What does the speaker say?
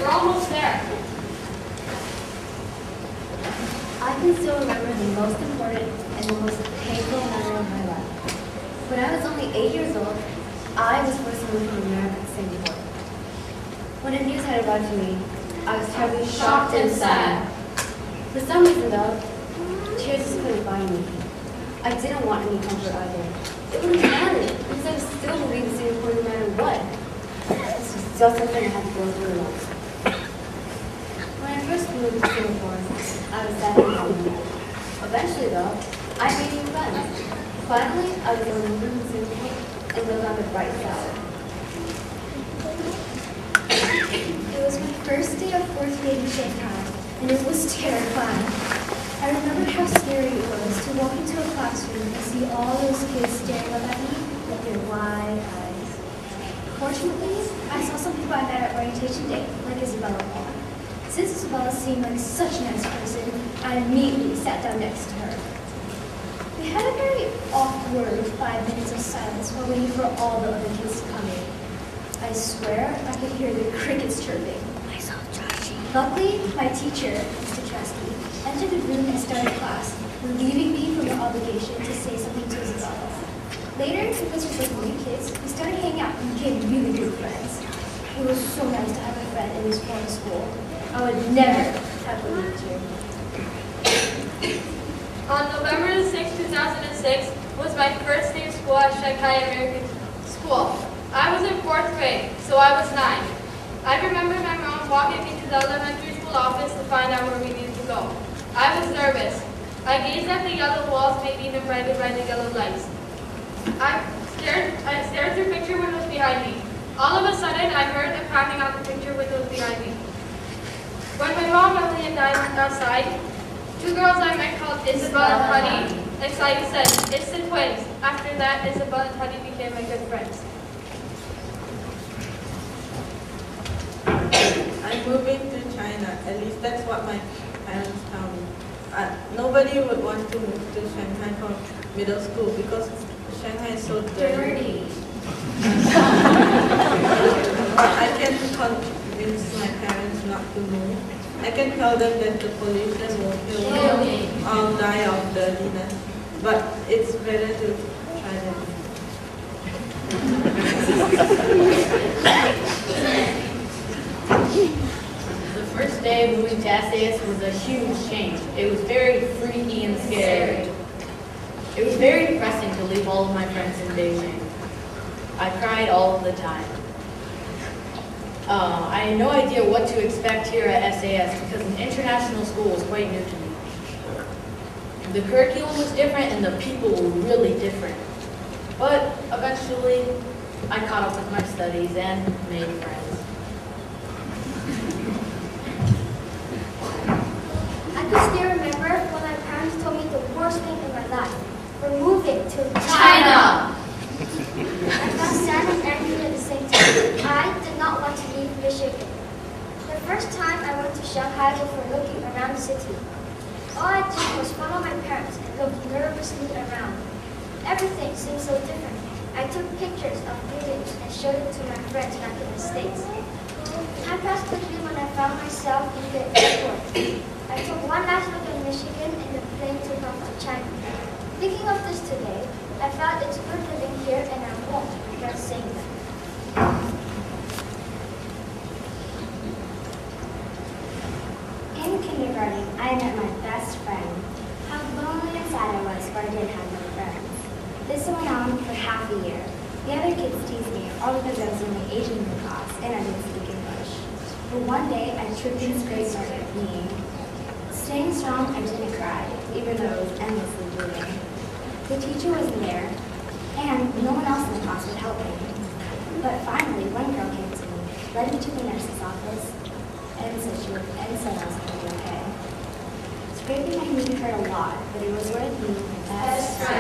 we're almost there. I can still remember the most important and the most painful memory of my life. When I was only 8 years old, I was forced to move from America to Singapore. When the news had arrived to me, I was terribly shocked and sad. For some reason though, tears just couldn't find me. I didn't want any comfort either. It wouldn't matter, because I would still believe in Singapore no matter what. This was just something I had to go through alone. When I first moved to Singapore, I was sad and lonely. Eventually though, I made new friends. Finally, I was able to move to Singapore and live on the bright side. It was my first day of fourth grade in Shanghai, and it was terrifying. I remember how scary it was to walk into a classroom and see all those kids staring up at me with their wide eyes. Fortunately, I saw some people I met at orientation day, like Isabella Paul. Since Isabella seemed like such a nice person, I immediately sat down next to her. We had a very awkward 5 minutes of silence while waiting for all the other kids to come in. I swear I could hear the crickets chirping. Luckily, my teacher, Mr. Tresky, entered the room and started class, relieving me from the obligation to say something to Isabella. Later, because we were new kids, we started hanging out and became really good friends. It was so nice to have a friend in this foreign school. I would never have believed you. On November 6, 2006 was my first day of school at Shanghai American School. I was in 4th grade, so I was 9. I remember my mom walking me to the elementary school office to find out where we needed to go. I was nervous. I gazed at the yellow walls made even brighter by the yellow lights. I stared through picture windows behind me. All of a sudden, I heard a pounding on the picture windows behind me. When my mom, Emily, and I went outside, 2 girls I met called Isabel and Honey, excited said, "It's the twins." After that, Isabel and Honey became my good friends. I'm moving to China. At least that's what my parents tell me. Nobody would want to move to Shanghai for middle school because Shanghai is so dirty. But I can convince my parents not to move. I can tell them that the pollution will kill me or die of dirtiness. But it's better to try that. The first day of moving to SAS was a huge change. It was very freaky and scary. It was very depressing to leave all of my friends in Beijing. I cried all of the time. I had no idea what to expect here at SAS because an international school was quite new to me. The curriculum was different and the people were really different. But eventually, I caught up with my studies and made friends. I could still remember when my parents told me the worst thing in my life. We're moving to China. I felt sad and angry at the same time. I did not want to leave Michigan. The first time I went to Shanghai before looking around the city. All I did was follow my parents and look nervously around. Everything seemed so different. I took pictures of buildings and showed it to my friends back in the States. Time passed quickly when I found myself in the airport. I took one last look at Michigan and the plane took off to China. Thinking of this today, I felt it's good living here and I won't regret saying that. In kindergarten, I met my best friend. How lonely and sad I was for I didn't have no friends. This went on for half a year. The other kids teased me, all because I was the only Asian in the class and I didn't speak English. But one day, I tripped and scraped my knee. Staying strong, I didn't cry, even though it was endlessly bleeding. The teacher wasn't there, and no one else in the class would help me. But finally, one girl came to me, led me to the nurse's office, and said I was going to be okay. Scraping my knee hurt a lot, but it was worth being my best friend.